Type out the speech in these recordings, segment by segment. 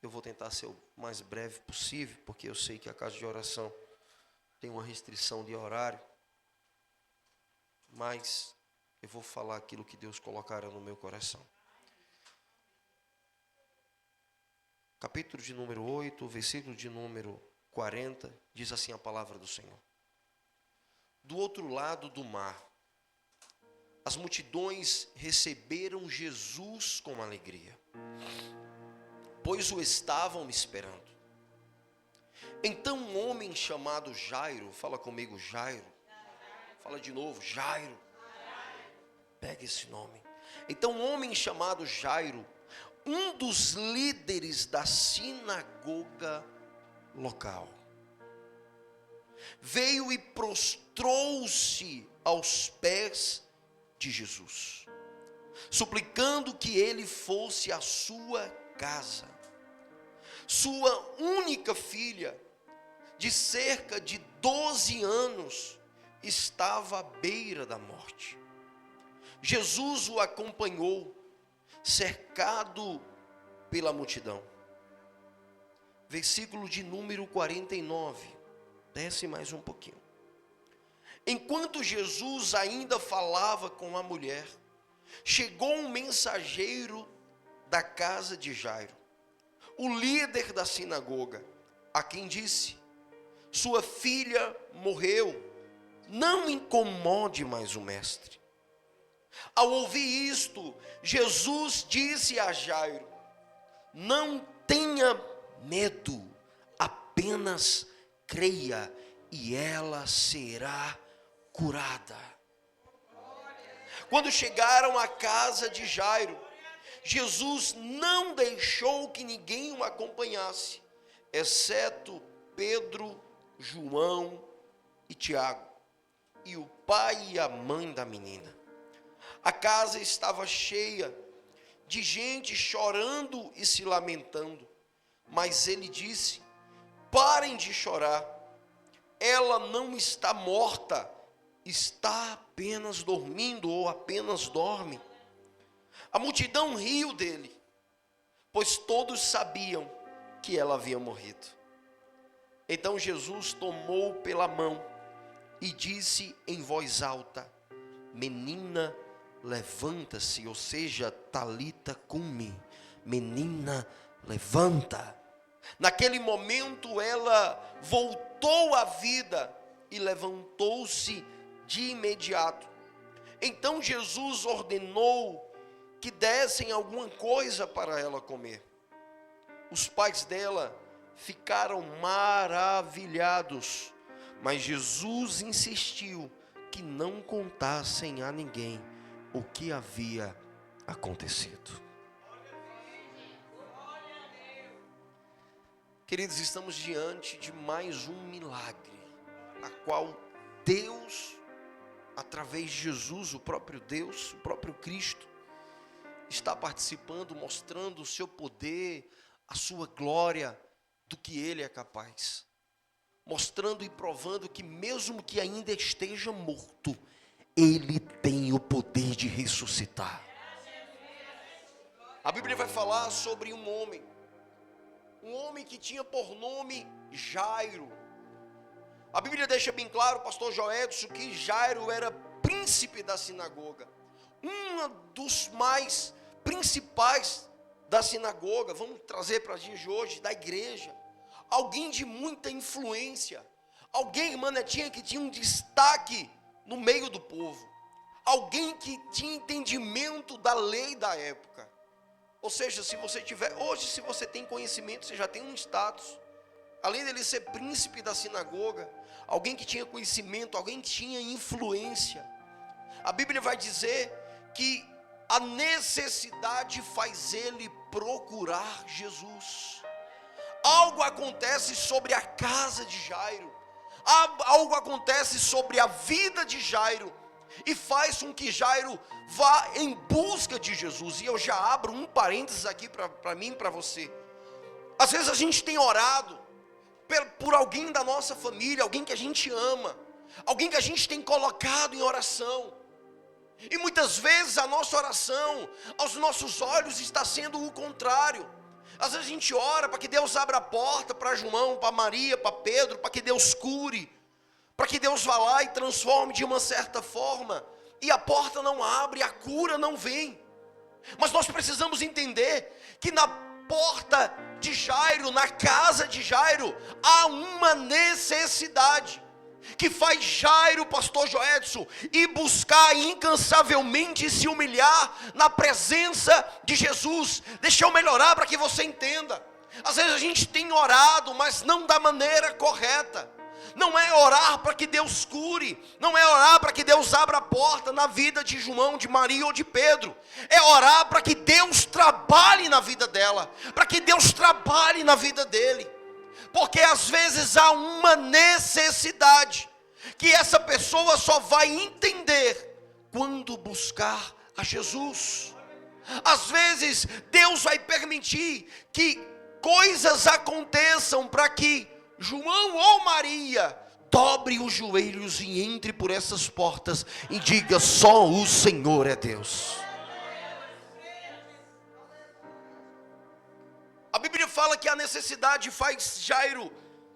Eu vou tentar ser o mais breve possível, porque eu sei que a casa de oração tem uma restrição de horário. Mas eu vou falar aquilo que Deus colocará no meu coração. Capítulo de número 8, versículo de número 40, diz assim a palavra do Senhor. Do outro lado do mar, as multidões receberam Jesus com alegria, pois o estavam esperando. Então um homem chamado Jairo, fala comigo, Jairo. Fala de novo, Jairo. Pega esse nome. Então um homem chamado Jairo, um dos líderes da sinagoga local, veio e prostrou-se aos pés de Jesus, suplicando que ele fosse à sua casa. Sua única filha, de cerca de 12 anos, estava à beira da morte. Jesus o acompanhou, cercado pela multidão. Versículo de número 49. Desce mais um pouquinho. Enquanto Jesus ainda falava com a mulher, chegou um mensageiro da casa de Jairo, o líder da sinagoga, a quem disse: sua filha morreu, não incomode mais o mestre. Ao ouvir isto, Jesus disse a Jairo: não tenha medo, apenas creia e ela será curada. Quando chegaram à casa de Jairo, Jesus não deixou que ninguém o acompanhasse, exceto Pedro, João e Tiago, e o pai e a mãe da menina. A casa estava cheia de gente chorando e se lamentando, mas ele disse: parem de chorar, ela não está morta, está apenas dormindo ou apenas dorme. A multidão riu dele, pois todos sabiam que ela havia morrido. Então Jesus tomou pela mão e disse em voz alta: menina, levanta-se, ou seja, talita cumi, menina, levanta. Naquele momento ela voltou à vida e levantou-se de imediato. Então Jesus ordenou que dessem alguma coisa para ela comer. Os pais dela ficaram maravilhados, mas Jesus insistiu que não contassem a ninguém o que havia acontecido. Queridos, estamos diante de mais um milagre, a qual Deus, através de Jesus, o próprio Deus, o próprio Cristo, está participando, mostrando o seu poder, a sua glória, do que Ele é capaz. Mostrando e provando que mesmo que ainda esteja morto, Ele tem o poder de ressuscitar. A Bíblia vai falar sobre um homem que tinha por nome Jairo. A Bíblia deixa bem claro, pastor Joedson, que Jairo era príncipe da sinagoga, um dos mais principais da sinagoga, vamos trazer para os dias de hoje, da igreja, alguém de muita influência, alguém, manetinha, que tinha um destaque no meio do povo, alguém que tinha entendimento da lei da época. Ou seja, se você tiver, hoje se você tem conhecimento, você já tem um status, além dele ser príncipe da sinagoga, alguém que tinha conhecimento, alguém que tinha influência. A Bíblia vai dizer que a necessidade faz ele procurar Jesus. Algo acontece sobre a casa de Jairo, algo acontece sobre a vida de Jairo, e faz com que Jairo vá em busca de Jesus. E eu já abro um parênteses aqui para mim e para você. Às vezes a gente tem orado por alguém da nossa família, alguém que a gente ama, alguém que a gente tem colocado em oração, e muitas vezes a nossa oração, aos nossos olhos, está sendo o contrário. Às vezes a gente ora para que Deus abra a porta para João, para Maria, para Pedro, para que Deus cure, para que Deus vá lá e transforme de uma certa forma, e a porta não abre, a cura não vem. Mas nós precisamos entender que na porta de Jairo, na casa de Jairo, há uma necessidade que faz Jairo, pastor Joedson, ir buscar incansavelmente se humilhar na presença de Jesus. Deixa eu melhorar para que você entenda. Às vezes a gente tem orado, mas não da maneira correta. Não é orar para que Deus cure, não é orar para que Deus abra a porta na vida de João, de Maria ou de Pedro. É orar para que Deus trabalhe na vida dela, para que Deus trabalhe na vida dele. Porque às vezes há uma necessidade que essa pessoa só vai entender quando buscar a Jesus. Às vezes Deus vai permitir que coisas aconteçam para que João ou Maria dobre os joelhos e entre por essas portas e diga: só o Senhor é Deus. A Bíblia fala que a necessidade faz Jairo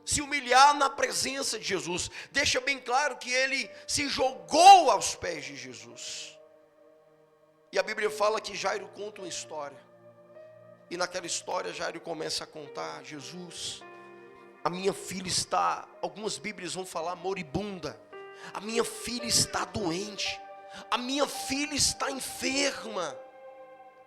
se humilhar na presença de Jesus. Deixa bem claro que ele se jogou aos pés de Jesus. E a Bíblia fala que Jairo conta uma história. E naquela história Jairo começa a contar: Jesus, a minha filha está, algumas Bíblias vão falar moribunda. A minha filha está doente. A minha filha está enferma.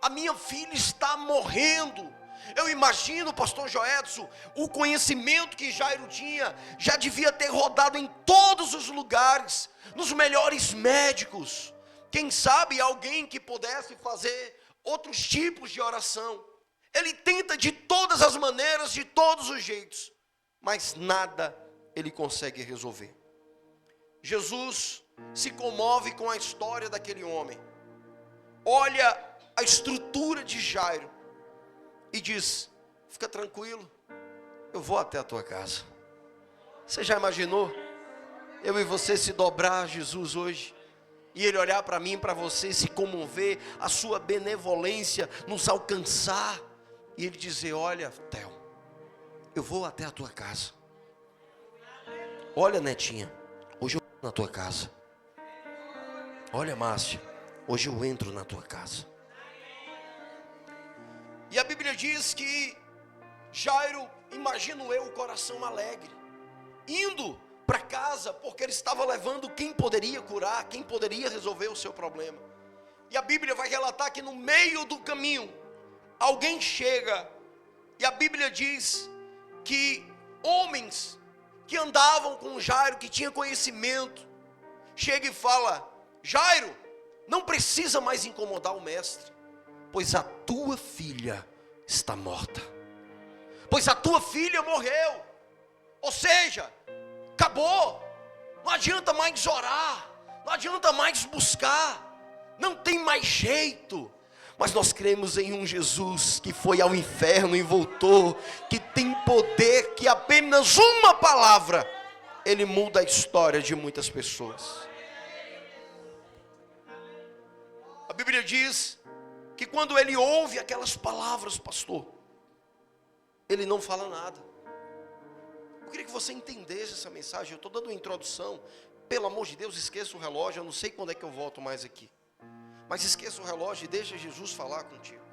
A minha filha está morrendo. Eu imagino, pastor Joedson, o conhecimento que Jairo tinha, já devia ter rodado em todos os lugares, nos melhores médicos. Quem sabe alguém que pudesse fazer outros tipos de oração. Ele tenta de todas as maneiras, de todos os jeitos, mas nada ele consegue resolver. Jesus se comove com a história daquele homem, olha a estrutura de Jairo e diz: fica tranquilo, eu vou até a tua casa. Você já imaginou eu e você se dobrar a Jesus hoje, e ele olhar para mim, para você, se comover, a sua benevolência nos alcançar, e ele dizer: olha, Theo, eu vou até a tua casa. Olha, Netinha, hoje eu entro na tua casa. Olha, Márcia, hoje eu entro na tua casa. E a Bíblia diz que Jairo, imagino eu, o coração alegre, indo para casa, porque ele estava levando quem poderia curar, quem poderia resolver o seu problema. E a Bíblia vai relatar que no meio do caminho, alguém chega, e a Bíblia diz que homens que andavam com Jairo, que tinham conhecimento, chega e fala: Jairo, não precisa mais incomodar o mestre, pois a tua filha está morta. Pois a tua filha morreu. Ou seja, acabou. Não adianta mais orar, não adianta mais buscar, não tem mais jeito. Mas nós cremos em um Jesus que foi ao inferno e voltou, que tem poder, que apenas uma palavra, ele muda a história de muitas pessoas. A Bíblia diz que quando ele ouve aquelas palavras, pastor, ele não fala nada. Eu queria que você entendesse essa mensagem. Eu estou dando uma introdução. Pelo amor de Deus, esqueça o relógio. Eu não sei quando é que eu volto mais aqui, mas esqueça o relógio e deixa Jesus falar contigo.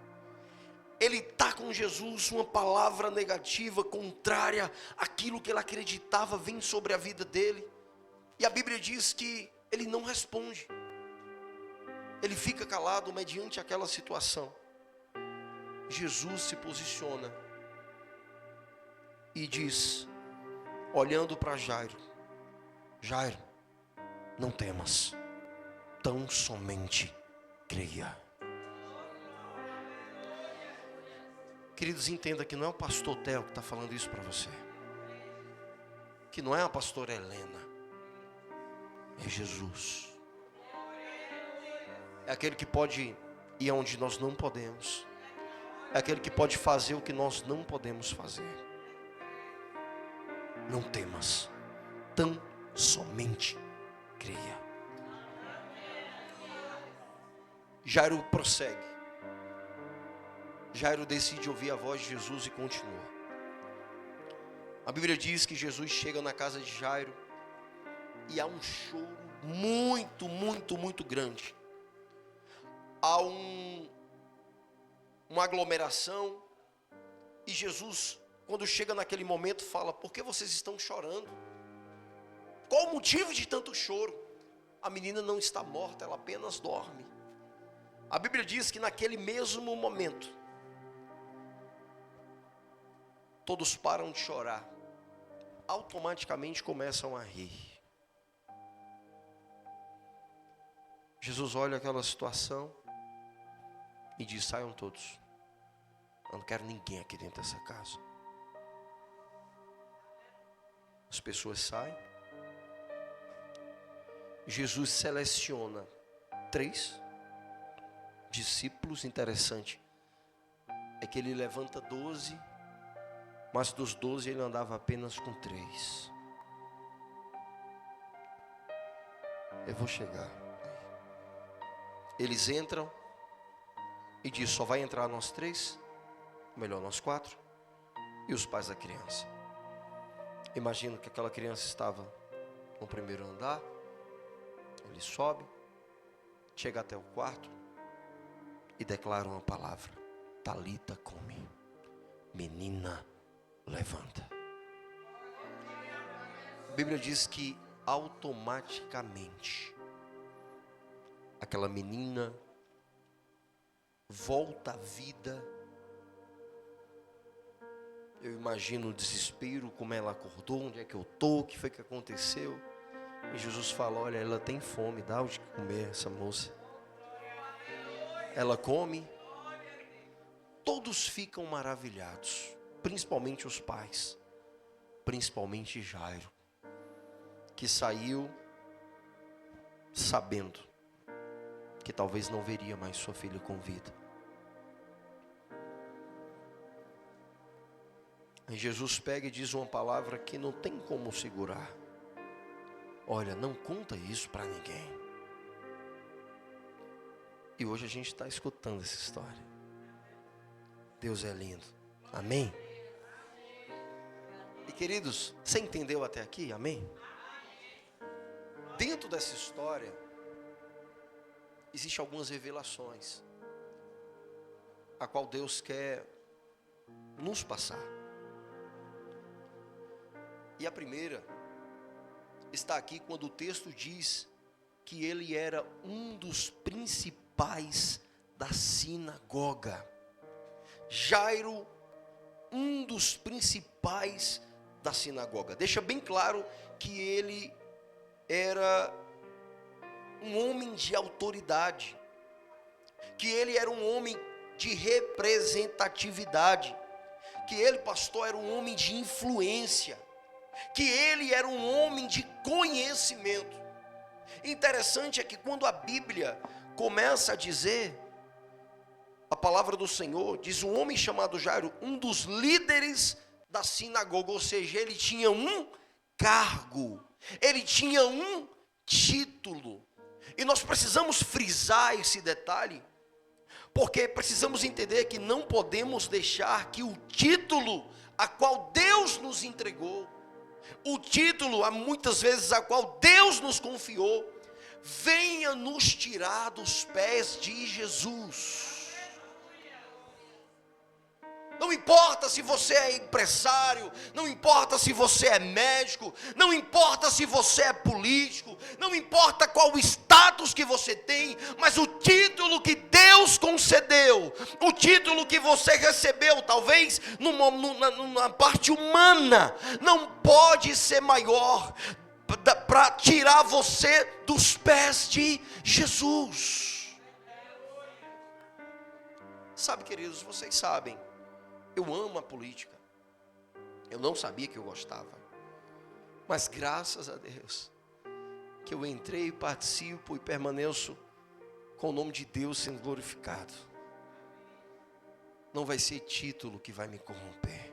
Ele está com Jesus, uma palavra negativa, contrária àquilo que ele acreditava, vem sobre a vida dele. E a Bíblia diz que ele não responde. Ele fica calado mediante aquela situação. Jesus se posiciona e diz, olhando para Jairo: Jairo, não temas, tão somente creia. Queridos, entenda que não é o pastor Theo que está falando isso para você, que não é a pastora Helena, é Jesus. É aquele que pode ir onde nós não podemos, é aquele que pode fazer o que nós não podemos fazer. Não temas, tão somente creia. Jairo prossegue. Jairo decide ouvir a voz de Jesus e continua. A Bíblia diz que Jesus chega na casa de Jairo e há um choro muito, muito, muito grande. Há uma aglomeração e Jesus, quando chega naquele momento, fala: por que vocês estão chorando? Qual o motivo de tanto choro? A menina não está morta, ela apenas dorme. A Bíblia diz que naquele mesmo momento, todos param de chorar, automaticamente começam a rir. Jesus olha aquela situação e diz: saiam todos, eu não quero ninguém aqui dentro dessa casa. As pessoas saem. Jesus seleciona 3 discípulos. Interessante é que ele levanta 12, mas dos 12 ele andava apenas com 3. Eu vou chegar. Eles entram e diz: só vai entrar nós 3, melhor nós 4, e os pais da criança. Imagino que aquela criança estava no primeiro andar. Ele sobe, chega até o quarto e declara uma palavra: Talita cumi, menina, levanta. A Bíblia diz que automaticamente aquela menina volta à vida. Eu imagino o desespero, como ela acordou, onde é que eu estou, o que foi que aconteceu. E Jesus fala: olha, ela tem fome, dá o de comer essa moça. Ela come. Todos ficam maravilhados, principalmente os pais, principalmente Jairo, que saiu sabendo que talvez não veria mais sua filha com vida. E Jesus pega e diz uma palavra que não tem como segurar: olha, não conta isso para ninguém. E hoje a gente está escutando essa história. Deus é lindo, amém? E queridos, você entendeu até aqui, amém? Dentro dessa história existem algumas revelações a qual Deus quer nos passar. E a primeira está aqui quando o texto diz que ele era um dos principais da sinagoga. Jairo, um dos principais da sinagoga. Deixa bem claro que ele era um homem de autoridade, que ele era um homem de representatividade, que ele, pastor, era um homem de influência, que ele era um homem de conhecimento. Interessante é que quando a Bíblia começa a dizer, a palavra do Senhor diz: um homem chamado Jairo, um dos líderes da sinagoga, ou seja, ele tinha um cargo, ele tinha um título. E nós precisamos frisar esse detalhe, porque precisamos entender que não podemos deixar que o título a qual Deus nos entregou, o título, muitas vezes, a qual Deus nos confiou, venha nos tirar dos pés de Jesus. Não importa se você é empresário, não importa se você é médico, não importa se você é político, não importa qual o status que você tem, mas o título que Deus concedeu, o título que você recebeu, talvez numa parte humana, não pode ser maior para tirar você dos pés de Jesus. Sabe, queridos, vocês sabem, eu amo a política. Eu não sabia que eu gostava, mas graças a Deus que eu entrei, participo e permaneço com o nome de Deus sendo glorificado. Não vai ser título que vai me corromper.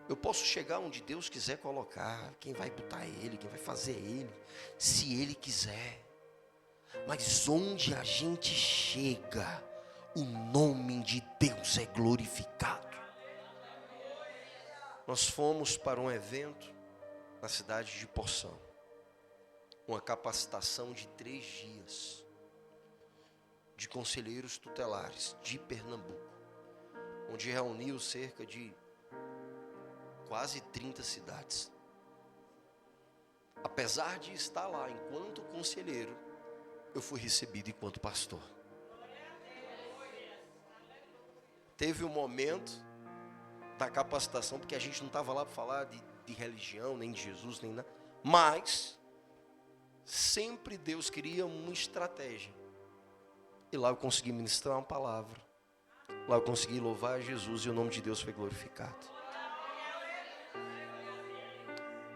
Eu posso chegar onde Deus quiser colocar, quem vai botar ele, quem vai fazer ele, se ele quiser. Mas onde a gente chega, o nome de Deus é glorificado. Nós fomos para um evento na cidade de Poção, uma capacitação de 3 dias, de conselheiros tutelares de Pernambuco, onde reuniu cerca de quase 30 cidades. Apesar de estar lá enquanto conselheiro, eu fui recebido enquanto pastor. Teve um momento da capacitação, porque a gente não estava lá para falar de religião, nem de Jesus, nem nada, mas sempre Deus queria uma estratégia. E lá eu consegui ministrar uma palavra. Lá eu consegui louvar a Jesus e o nome de Deus foi glorificado.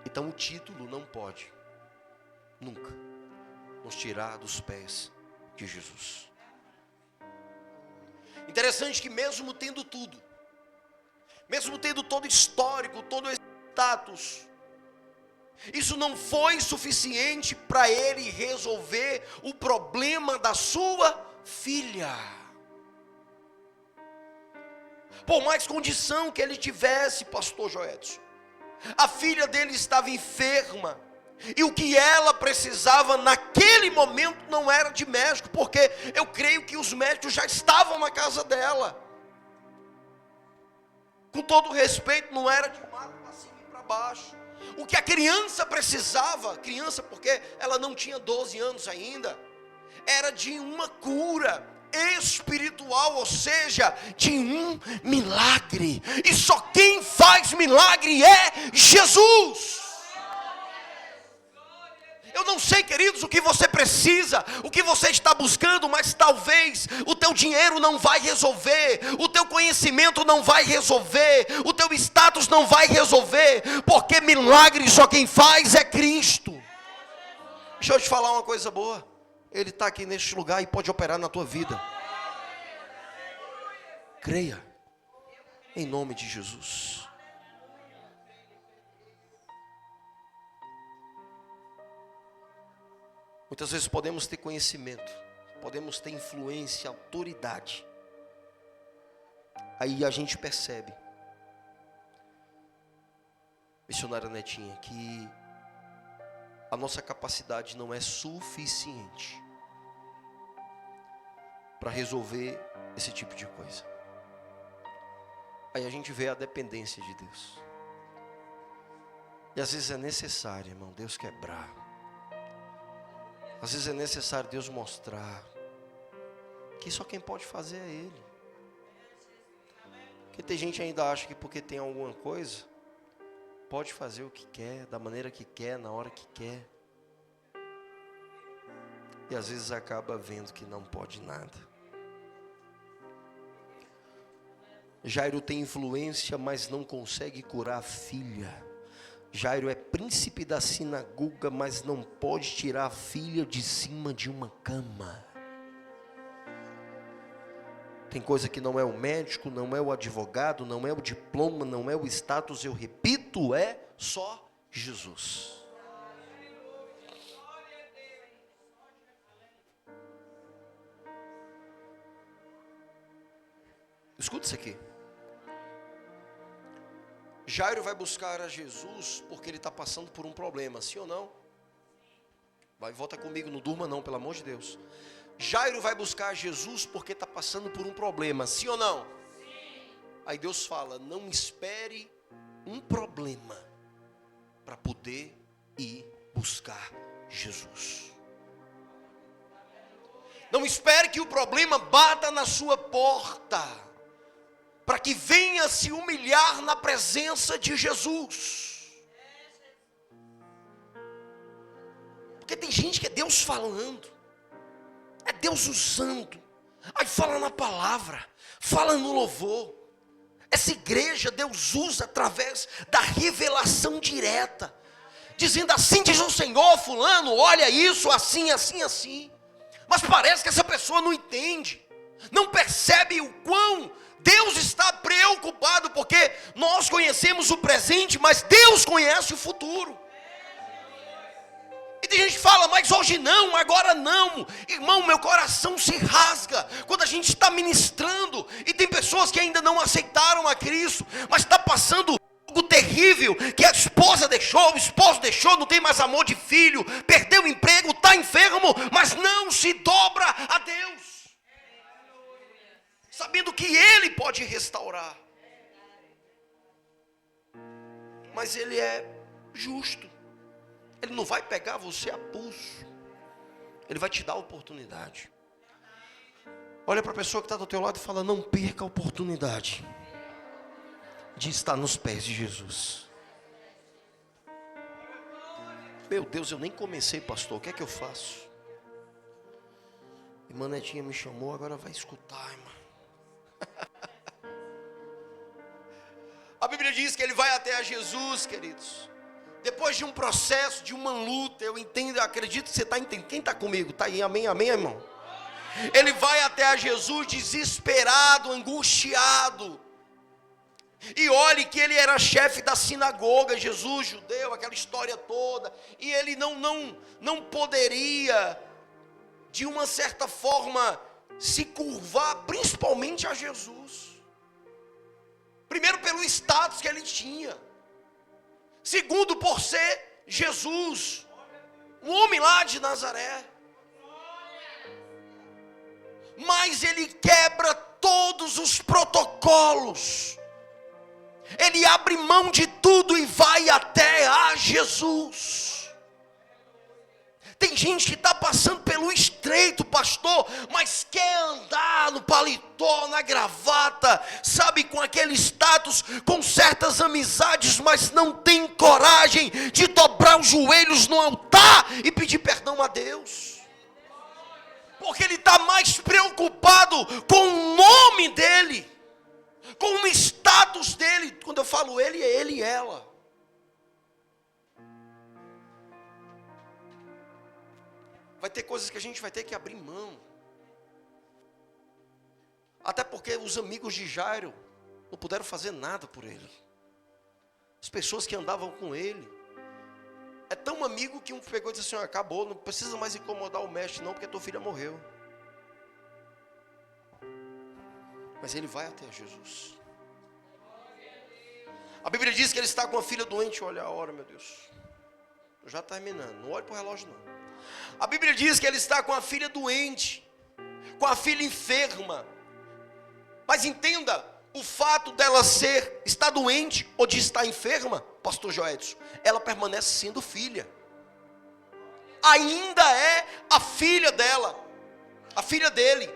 Então o título não pode, nunca, nos tirar dos pés de Jesus. Interessante que mesmo tendo tudo, mesmo tendo todo histórico, todo esse status, isso não foi suficiente para ele resolver o problema da sua filha. Por mais condição que ele tivesse, pastor Joedson, a filha dele estava enferma, e o que ela precisava naquele momento não era de médico, porque eu creio que os médicos já estavam na casa dela. Com todo respeito, não era de mato para cima e para baixo. O que a criança precisava, criança porque ela não tinha 12 anos ainda, era de uma cura espiritual, ou seja, de um milagre. E só quem faz milagre é Jesus. Eu não sei, queridos, o que você precisa, o que você está buscando, mas talvez o teu dinheiro não vai resolver, o teu conhecimento não vai resolver, o teu status não vai resolver, porque milagre só quem faz é Cristo. Deixa eu te falar uma coisa boa, Ele está aqui neste lugar e pode operar na tua vida. Creia, em nome de Jesus. Muitas vezes podemos ter conhecimento, podemos ter influência, autoridade. Aí a gente percebe, missionária Netinha, que a nossa capacidade não é suficiente para resolver esse tipo de coisa. Aí a gente vê a dependência de Deus. E às vezes é necessário, irmão, Deus quebrar. Às vezes é necessário Deus mostrar que só quem pode fazer é Ele. Porque tem gente que ainda acha que porque tem alguma coisa, pode fazer o que quer, da maneira que quer, na hora que quer. E às vezes acaba vendo que não pode nada. Jairo tem influência, mas não consegue curar a filha. Jairo é príncipe da sinagoga, mas não pode tirar a filha de cima de uma cama. Tem coisa que não é o médico, não é o advogado, não é o diploma, não é o status, eu repito, é só Jesus. Escuta isso aqui. Jairo vai buscar a Jesus porque ele está passando por um problema, sim ou não? Vai, volta comigo, não durma não, pelo amor de Deus. Jairo vai buscar a Jesus porque está passando por um problema, sim ou não? Sim. Aí Deus fala, não espere um problema para poder ir buscar Jesus. Não espere que o problema bata na sua porta para que venha se humilhar na presença de Jesus. Porque tem gente que é Deus falando, é Deus usando, aí fala na palavra, fala no louvor. Essa igreja Deus usa através da revelação direta, dizendo assim diz o Senhor, fulano, olha isso, assim, assim, assim. Mas parece que essa pessoa não entende, não percebe o quão Deus está preocupado, porque nós conhecemos o presente, mas Deus conhece o futuro. E tem gente que fala, mas hoje não, agora não. Irmão, meu coração se rasga quando a gente está ministrando e tem pessoas que ainda não aceitaram a Cristo, mas está passando algo terrível, que a esposa deixou, o esposo deixou, não tem mais amor de filho, perdeu o emprego, está enfermo, mas não se dobra a Deus, sabendo que Ele pode restaurar. Mas Ele é justo. Ele não vai pegar você a pulso. Ele vai te dar a oportunidade. Olha para a pessoa que está do teu lado e fala, não perca a oportunidade de estar nos pés de Jesus. Meu Deus, eu nem comecei, pastor, o que é que eu faço? Irmã Netinha me chamou, agora vai escutar, irmã. A Bíblia diz que ele vai até a Jesus, queridos. Depois de um processo, de uma luta, eu entendo, eu acredito que você está entendendo. Quem está comigo? Está aí, amém, amém, irmão? Ele vai até a Jesus desesperado, angustiado. E olhe que ele era chefe da sinagoga, Jesus, judeu, aquela história toda. E ele não poderia, de uma certa forma, se curvar, principalmente a Jesus. Primeiro pelo status que ele tinha. Segundo por ser Jesus, um homem lá de Nazaré. Mas ele quebra todos os protocolos. Ele abre mão de tudo e vai até a Jesus. Tem gente que está passando pelo estreito, pastor, mas quer andar no paletó, na gravata, sabe, com aquele status, com certas amizades, mas não tem coragem de dobrar os joelhos no altar e pedir perdão a Deus. Porque ele está mais preocupado com o nome dele, com o status dele. Quando eu falo ele, é ele e ela. Vai ter coisas que a gente vai ter que abrir mão. Até porque os amigos de Jairo não puderam fazer nada por ele. As pessoas que andavam com ele. É tão amigo que um pegou e disse assim, acabou, não precisa mais incomodar o mestre não, porque tua filha morreu. Mas ele vai até Jesus. A Bíblia diz que ele está com a filha doente. Olha a hora, meu Deus. Estou já terminando, não olhe para o relógio não. A Bíblia diz que ele está com a filha doente, com a filha enferma. Mas entenda, o fato dela estar doente ou de estar enferma, pastor Joedson, ela permanece sendo filha. Ainda é a filha dela, a filha dele.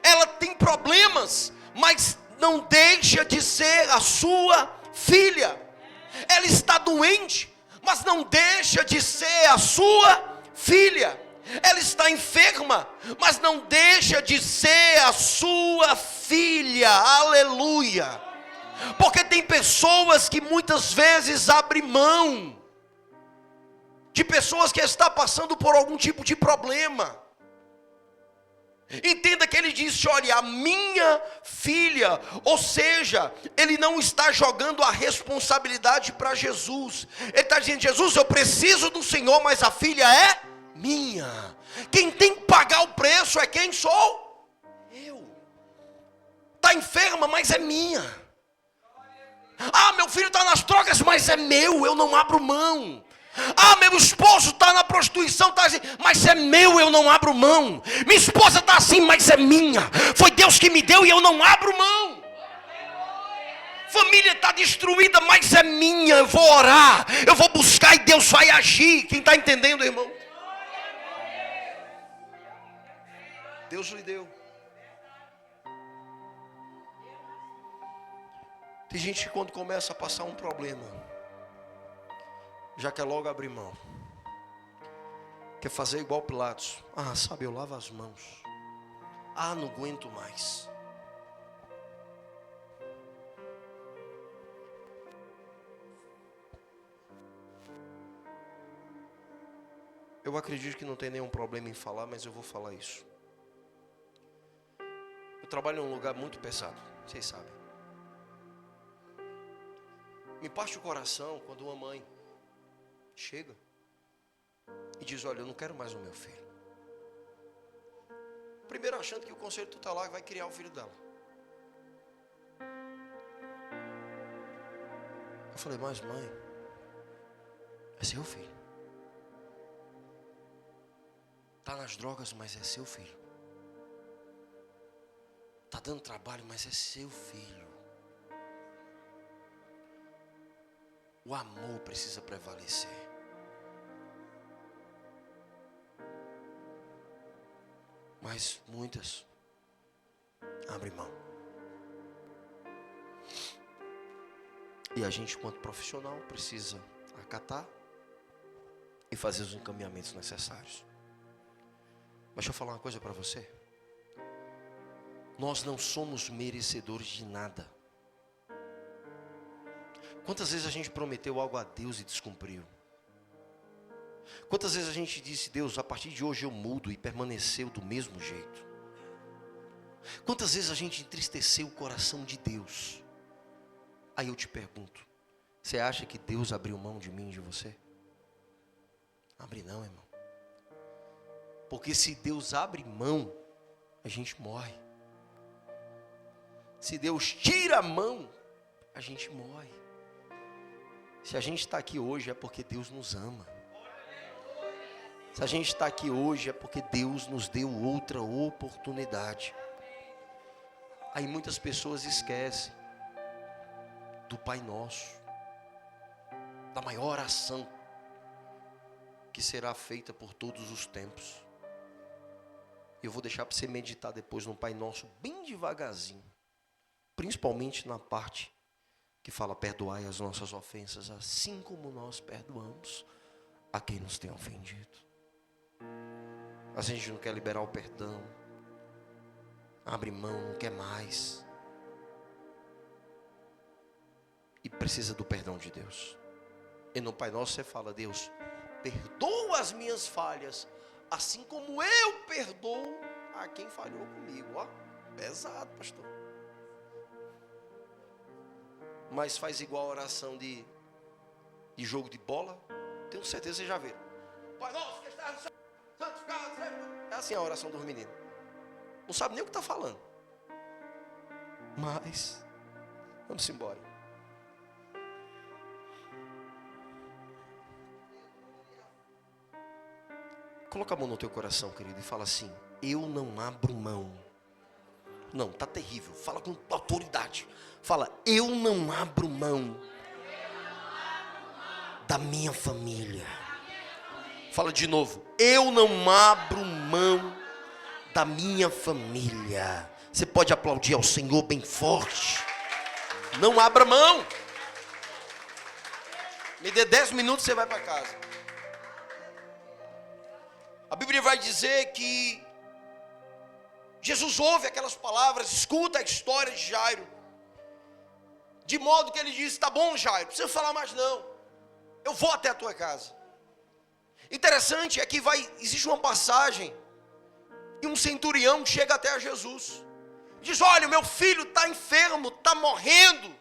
Ela tem problemas, mas não deixa de ser a sua filha. Ela está doente, mas não deixa de ser a sua filha. Ela está enferma, mas não deixa de ser a sua filha. Aleluia. Porque tem pessoas que muitas vezes abrem mão de pessoas que estão passando por algum tipo de problema. Entenda que ele disse, olha, a minha filha, ou seja, ele não está jogando a responsabilidade para Jesus. Ele está dizendo, Jesus, eu preciso do Senhor, mas a filha é minha. Quem tem que pagar o preço é quem sou? Eu. Está enferma, mas é minha. Ah, meu filho está nas drogas, mas é meu, eu não abro mão. Ah, meu esposo está na prostituição, tá assim, mas é meu, eu não abro mão. Minha esposa está assim, mas é minha. Foi Deus que me deu e eu não abro mão. Família está destruída, mas é minha. Eu vou orar, eu vou buscar e Deus vai agir. Quem está entendendo, irmão? Deus lhe deu. Tem gente que quando começa a passar um problema, já quer logo abrir mão. Quer fazer igual Pilatos. Ah, sabe, eu lavo as mãos. Ah, não aguento mais. Eu acredito que não tem nenhum problema em falar, mas eu vou falar isso. Eu trabalho em um lugar muito pesado, vocês sabem. Me parte o coração quando uma mãe chega e diz: olha, eu não quero mais o meu filho. Primeiro achando que o conselho tutelar vai criar o filho dela. Eu falei: mas mãe, é seu filho. Está nas drogas, mas é seu filho. Está dando trabalho, mas é seu filho. O amor precisa prevalecer. Mas muitas abrem mão. E a gente, enquanto profissional, precisa acatar e fazer os encaminhamentos necessários. Mas deixa eu falar uma coisa para você. Nós não somos merecedores de nada. Quantas vezes a gente prometeu algo a Deus e descumpriu? Quantas vezes a gente disse: Deus, a partir de hoje eu mudo, e permaneceu do mesmo jeito? Quantas vezes a gente entristeceu o coração de Deus? Aí eu te pergunto: você acha que Deus abriu mão de mim e de você? Abre não, irmão. Porque se Deus abre mão, a gente morre. Se Deus tira a mão, a gente morre. Se a gente está aqui hoje é porque Deus nos ama. Se a gente está aqui hoje é porque Deus nos deu outra oportunidade. Aí muitas pessoas esquecem do Pai Nosso, da maior oração que será feita por todos os tempos. Eu vou deixar para você meditar depois no Pai Nosso bem devagarzinho, principalmente na parte que fala: perdoai as nossas ofensas, assim como nós perdoamos a quem nos tem ofendido. A gente não quer liberar o perdão, abre mão, não quer mais, e precisa do perdão de Deus. E no Pai Nosso você fala: Deus, perdoa as minhas falhas, assim como eu perdoo a quem falhou comigo. Ó, pesado, pastor. Mas faz igual a oração de jogo de bola. Tenho certeza que você já viu. Pai Nosso que estás no céu, santificado seja. É assim a oração dos meninos. Não sabe nem o que está falando. Mas vamos embora. Coloca a mão no teu coração, querido, e fala assim: eu não abro mão. Não, está terrível. Fala com autoridade. Fala: eu não abro mão da minha família. Fala de novo: eu não abro mão da minha família. Você pode aplaudir ao Senhor bem forte. Não abra mão. Me dê 10 minutos e você vai para casa. A Bíblia vai dizer que Jesus ouve aquelas palavras, escuta a história de Jairo, de modo que ele diz: tá bom, Jairo, não precisa falar mais não, eu vou até a tua casa. Interessante é que existe uma passagem, e um centurião chega até a Jesus, diz: olha, meu filho está enfermo, está morrendo,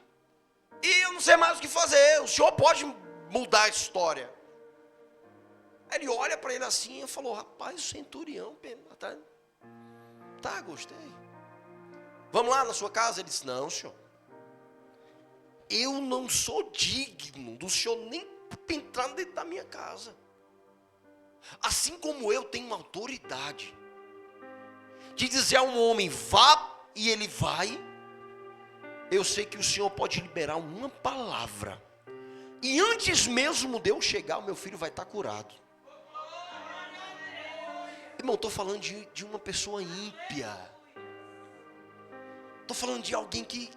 e eu não sei mais o que fazer, o senhor pode mudar a história? Ele olha para ele assim e falou: rapaz, o centurião, tá, gostei. Vamos lá na sua casa? Ele disse: não, senhor, eu não sou digno do senhor nem entrar dentro da minha casa. Assim como eu tenho autoridade de dizer a um homem: vá, e ele vai, eu sei que o senhor pode liberar uma palavra, e antes mesmo de eu chegar, o meu filho vai estar curado. Irmão, estou falando de uma pessoa ímpia. Estou falando de alguém que,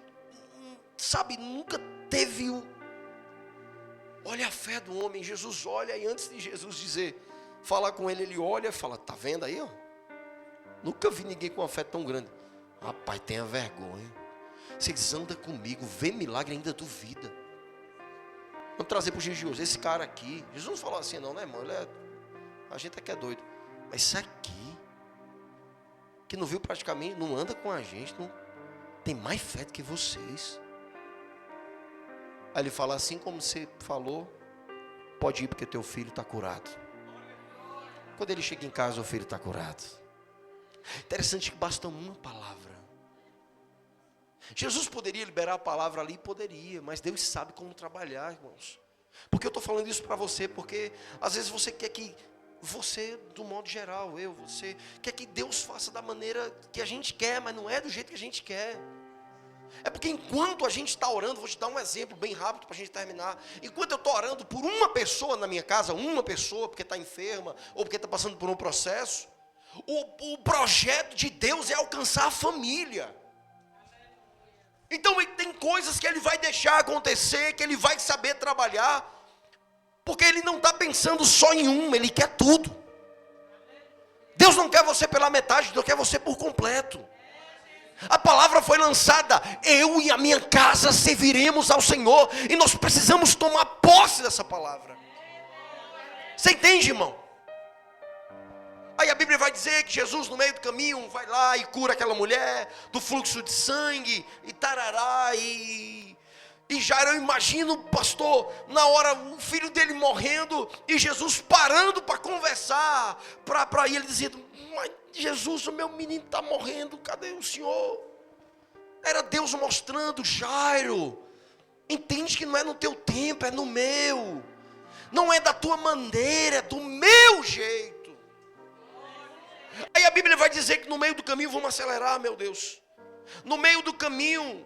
sabe, nunca teve Olha a fé do homem. Jesus olha, e antes de Jesus falar com ele, ele olha e fala: tá vendo aí, ó? Nunca vi ninguém com uma fé tão grande. Rapaz, tenha vergonha. Vocês andam comigo, vê milagre e ainda duvida. Vamos trazer para os dias de hoje esse cara aqui. Jesus não falou assim não, né, irmão? A gente aqui é doido. Mas isso aqui, que não viu praticamente, não anda com a gente, não tem mais fé do que vocês. Aí ele fala: assim como você falou, pode ir porque teu filho está curado. Quando ele chega em casa, o filho está curado. Interessante que basta uma palavra. Jesus poderia liberar a palavra ali? Poderia, mas Deus sabe como trabalhar, irmãos. Porque eu estou falando isso para você, porque às vezes você quer que você, do modo geral, você quer que Deus faça da maneira que a gente quer, mas não é do jeito que a gente quer. É porque enquanto a gente está orando, vou te dar um exemplo bem rápido para a gente terminar. Enquanto eu estou orando por uma pessoa na minha casa, uma pessoa porque está enferma, ou porque está passando por um processo, o projeto de Deus é alcançar a família. Então tem coisas que Ele vai deixar acontecer, que Ele vai saber trabalhar, porque Ele não está pensando só em uma, Ele quer tudo. Deus não quer você pela metade, Deus quer você por completo. A palavra foi lançada, eu e a minha casa serviremos ao Senhor, e nós precisamos tomar posse dessa palavra. Você entende, irmão? Aí a Bíblia vai dizer que Jesus no meio do caminho vai lá e cura aquela mulher do fluxo de sangue, e tarará, e Jairo, eu imagino, pastor, na hora o filho dele morrendo, e Jesus parando para conversar, para ele dizendo, mas Jesus, o meu menino está morrendo, cadê o Senhor? Era Deus mostrando, Jairo, entende que não é no teu tempo, é no meu, não é da tua maneira, é do meu jeito. Aí a Bíblia vai dizer que no meio do caminho, vamos acelerar, meu Deus, no meio do caminho,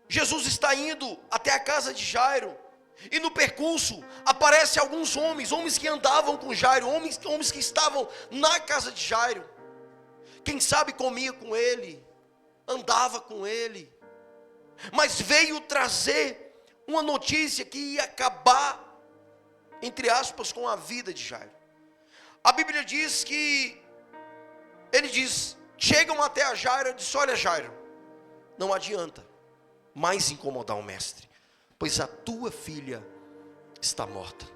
Jesus está indo até a casa de Jairo, e no percurso aparecem alguns homens que andavam com Jairo, homens que estavam na casa de Jairo. Quem sabe comia com ele, andava com ele, mas veio trazer uma notícia que ia acabar, entre aspas, com a vida de Jairo. A Bíblia diz que, ele diz, chegam até a Jairo e disse, olha Jairo, não adianta mais incomodar o mestre, pois a tua filha está morta.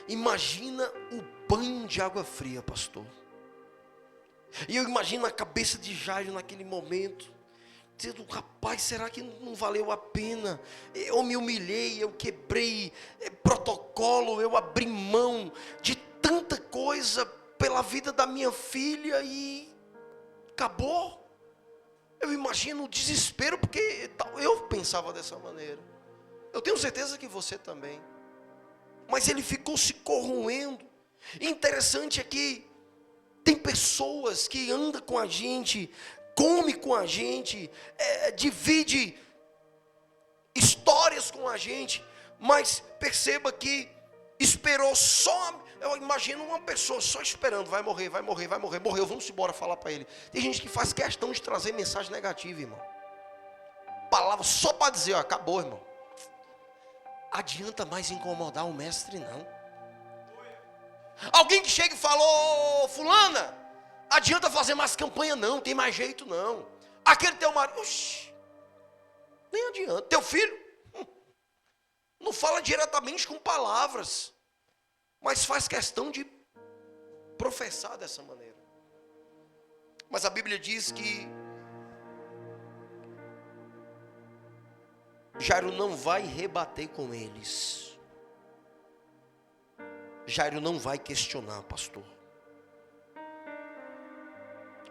Imagina o banho de água fria, pastor. E eu imagino a cabeça de Jairo naquele momento, dizendo, rapaz, será que não valeu a pena? Eu me humilhei, eu quebrei protocolo, eu abri mão de tanta coisa pela vida da minha filha e acabou. Eu imagino o desespero, porque eu pensava dessa maneira. Eu tenho certeza que você também. Mas ele ficou se corroendo. E interessante é que tem pessoas que andam com a gente, come com a gente, divide histórias com a gente, mas perceba que esperou só. Eu imagino uma pessoa só esperando, vai morrer, morreu, vamos embora falar para ele. Tem gente que faz questão de trazer mensagem negativa, irmão. Palavra só para dizer, ó, acabou, irmão. Adianta mais incomodar o mestre, não. Alguém que chega e falou, fulana, adianta fazer mais campanha não, tem mais jeito não. Aquele teu marido, oxi, nem adianta. Teu filho, não fala diretamente com palavras, mas faz questão de professar dessa maneira. Mas a Bíblia diz que Jairo não vai rebater com eles. Jairo não vai questionar, pastor.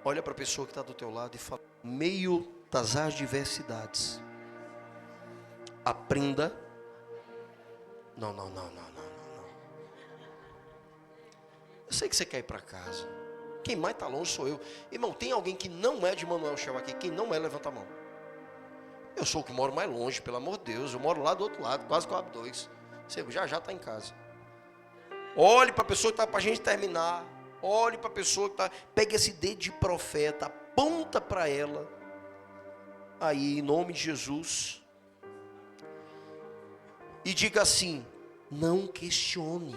Olha para a pessoa que está do teu lado e fala, no meio das adversidades, aprenda. Não. Eu sei que você quer ir para casa. Quem mais está longe sou eu. Irmão, tem alguém que não é de Manoel Shell aqui? Quem não é, levanta a mão. Eu sou o que moro mais longe, pelo amor de Deus. Eu moro lá do outro lado, quase com a AB2. Você já está em casa. Olhe para a pessoa que está para a gente terminar. Olhe para a pessoa que está. Pega esse dedo de profeta, aponta para ela. Aí, em nome de Jesus. E diga assim: não questione.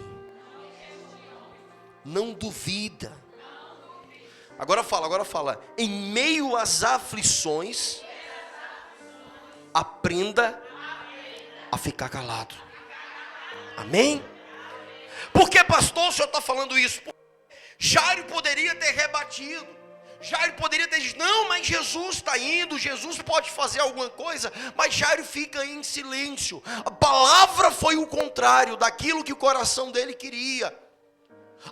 Não duvida. Agora fala. Em meio às aflições, aprenda a ficar calado. Amém? Por que, pastor, o senhor está falando isso? Jairo poderia ter rebatido. Jairo poderia ter dito, não, mas Jesus está indo, Jesus pode fazer alguma coisa, mas Jairo fica em silêncio. A palavra foi o contrário daquilo que o coração dele queria.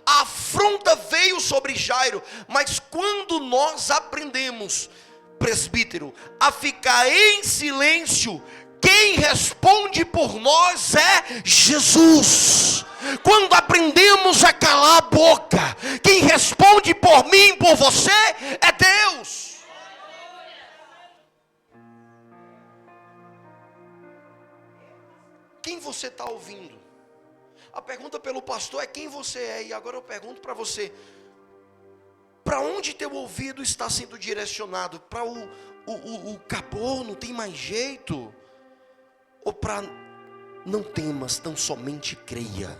A afronta veio sobre Jairo, mas quando nós aprendemos, presbítero, a ficar em silêncio, quem responde por nós é Jesus. Quando aprendemos a calar a boca, quem responde por mim, por você, é Deus. Quem você está ouvindo? A pergunta pelo pastor é quem você é. E agora eu pergunto para você: para onde teu ouvido está sendo direcionado? Para o acabou, não tem mais jeito? Ou para não temas, tão somente creia?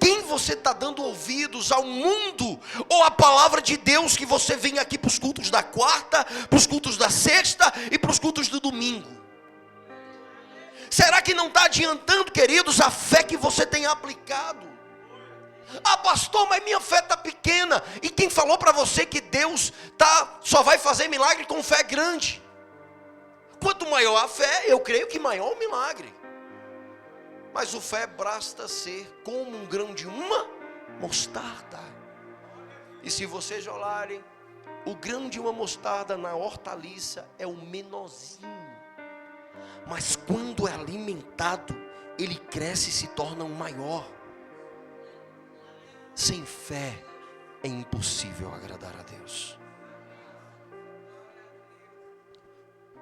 Quem você está dando ouvidos, ao mundo ou à palavra de Deus, que você vem aqui para os cultos da quarta, para os cultos da sexta e para os cultos do domingo? Será que não está adiantando, queridos, a fé que você tem aplicado? Ah, pastor, mas minha fé está pequena. E quem falou para você que Deus só vai fazer milagre com fé grande? Quanto maior a fé, eu creio que maior o milagre. Mas o fé basta ser como um grão de uma mostarda. E se vocês olharem, o grão de uma mostarda na hortaliça é o menorzinho. Mas quando é alimentado, ele cresce e se torna um maior. Sem fé é impossível agradar a Deus.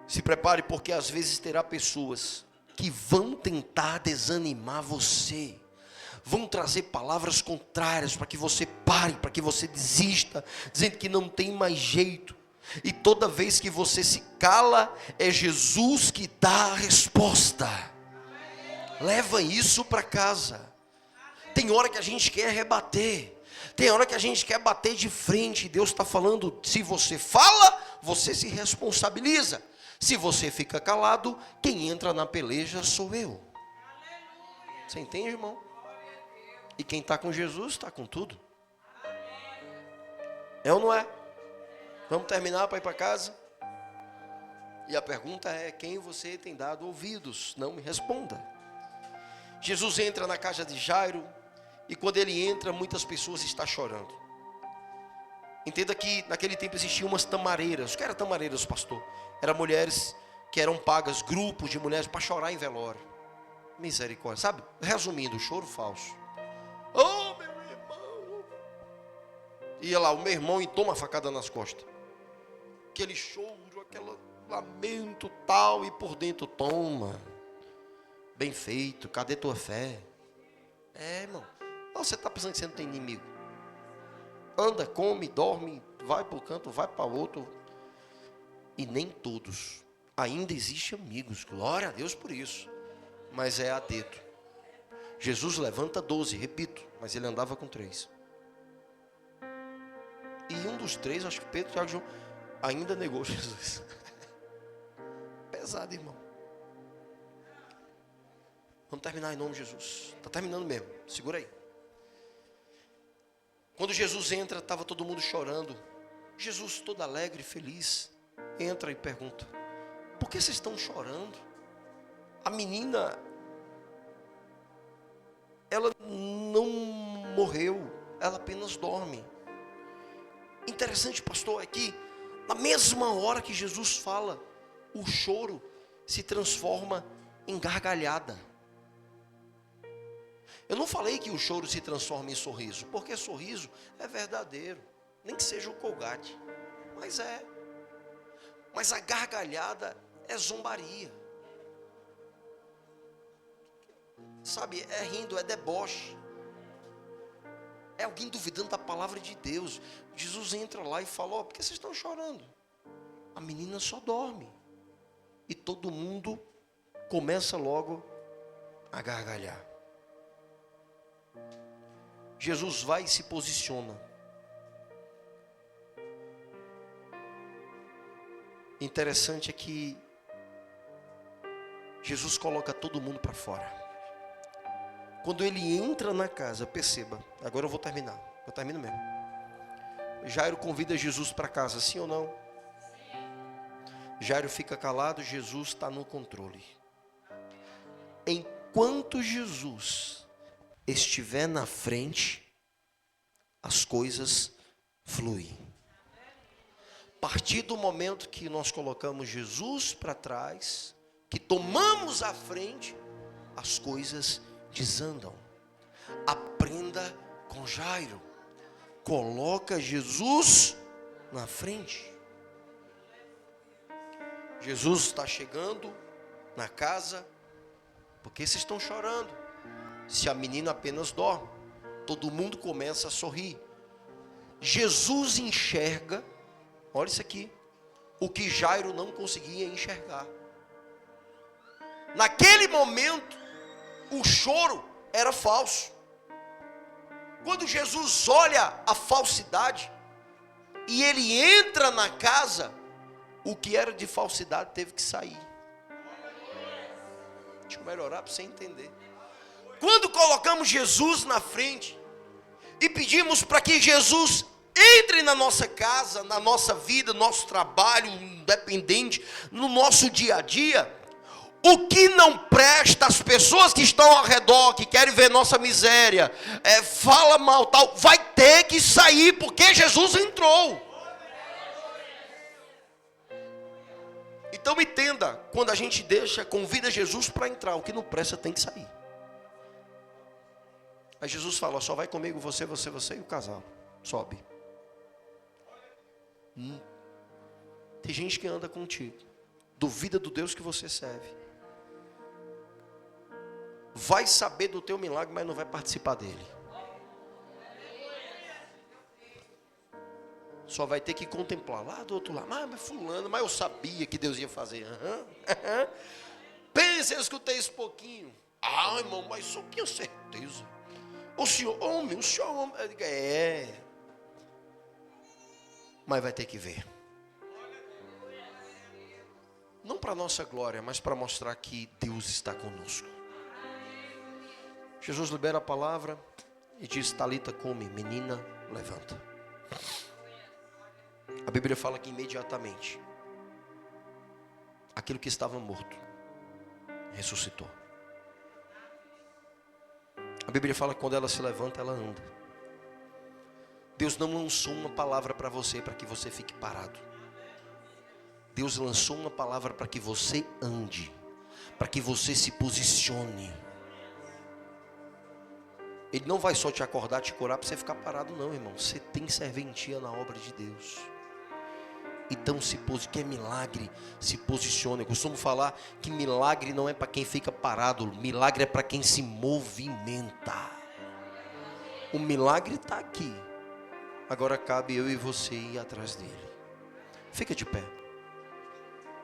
Se prepare, porque às vezes terá pessoas que vão tentar desanimar você, vão trazer palavras contrárias para que você pare, para que você desista, dizendo que não tem mais jeito. E toda vez que você se cala, é Jesus que dá a resposta. Leva isso para casa. Tem hora que a gente quer rebater, tem hora que a gente quer bater de frente. Deus está falando: se você fala, você se responsabiliza. Se você fica calado, quem entra na peleja sou eu. Você entende, irmão? E quem está com Jesus está com tudo. É ou não é? Vamos terminar para ir para casa? E a pergunta é: quem você tem dado ouvidos? Não me responda. Jesus entra na casa de Jairo, e quando ele entra, muitas pessoas estão chorando. Entenda que naquele tempo existiam umas tamareiras. O que eram tamareiras, pastor? Eram mulheres que eram pagas, grupos de mulheres, para chorar em velório. Misericórdia, sabe? Resumindo, choro falso. Oh, meu irmão! Ia lá o meu irmão e toma a facada nas costas. Aquele choro, aquele lamento tal, e por dentro: toma, bem feito, cadê tua fé? É, irmão, você está pensando que você não tem inimigo? Anda, come, dorme, vai para o canto, vai para o outro. E nem todos. Ainda existem amigos, glória a Deus por isso. Mas é a dedo. Jesus levanta 12, repito, mas ele andava com 3. E um dos 3, acho que Pedro, Tiago e João, ainda negou Jesus. Pesado, irmão. Vamos terminar em nome de Jesus. Está terminando mesmo, segura aí. Quando Jesus entra, estava todo mundo chorando. Jesus, todo alegre, feliz, entra e pergunta: por que vocês estão chorando? A menina, ela não morreu, ela apenas dorme. Interessante, pastor, é que na mesma hora que Jesus fala, o choro se transforma em gargalhada. Eu não falei que o choro se transforma em sorriso, porque sorriso é verdadeiro, nem que seja o Colgate, mas é. Mas a gargalhada é zombaria. Sabe, é rindo, é deboche. É alguém duvidando da palavra de Deus. Jesus entra lá e fala: por que vocês estão chorando? A menina só dorme. E todo mundo começa logo a gargalhar. Jesus vai e se posiciona. Interessante é que Jesus coloca todo mundo para fora. Quando ele entra na casa, perceba, agora eu vou terminar, eu termino mesmo. Jairo convida Jesus para casa, sim ou não? Jairo fica calado, Jesus está no controle. Enquanto Jesus estiver na frente, as coisas fluem. A partir do momento que nós colocamos Jesus para trás, que tomamos a frente, as coisas desandam. Aprenda com Jairo. Coloca Jesus na frente. Jesus está chegando na casa. Por que vocês estão chorando? Se a menina apenas dorme. Todo mundo começa a sorrir. Jesus enxerga, olha isso aqui, o que Jairo não conseguia enxergar. Naquele momento, o choro era falso. Quando Jesus olha a falsidade e ele entra na casa, o que era de falsidade teve que sair. Deixa eu melhorar para você entender. Quando colocamos Jesus na frente e pedimos para que Jesus entre na nossa casa, na nossa vida, no nosso trabalho, independente, no nosso dia a dia, o que não presta, as pessoas que estão ao redor, que querem ver nossa miséria, fala mal, tal, vai ter que sair, porque Jesus entrou. Então entenda, quando a gente convida Jesus para entrar, o que não presta tem que sair. Aí Jesus fala, só vai comigo você e o casal, sobe. Tem gente que anda contigo, duvida do Deus que você serve, vai saber do teu milagre, mas não vai participar dele. Só vai ter que contemplar lá do outro lado. Mas fulano, mas eu sabia que Deus ia fazer. Pensa, eu escutei isso pouquinho. Ah, irmão, mas só tinha certeza. O senhor homem. Eu digo, mas vai ter que ver. Não para nossa glória, mas para mostrar que Deus está conosco. Jesus libera a palavra e diz, Talita cumi, menina, levanta. A Bíblia fala que imediatamente aquilo que estava morto ressuscitou. A Bíblia fala que quando ela se levanta, ela anda. Deus não lançou uma palavra para você para que você fique parado. Deus lançou uma palavra para que você ande, para que você se posicione. Ele não vai só te acordar, te curar para você ficar parado, não, irmão. Você tem serventia na obra de Deus. Então, quer milagre, se posicione. Eu costumo falar que milagre não é para quem fica parado, milagre é para quem se movimenta. O milagre está aqui. Agora cabe eu e você ir atrás dele. Fica de pé.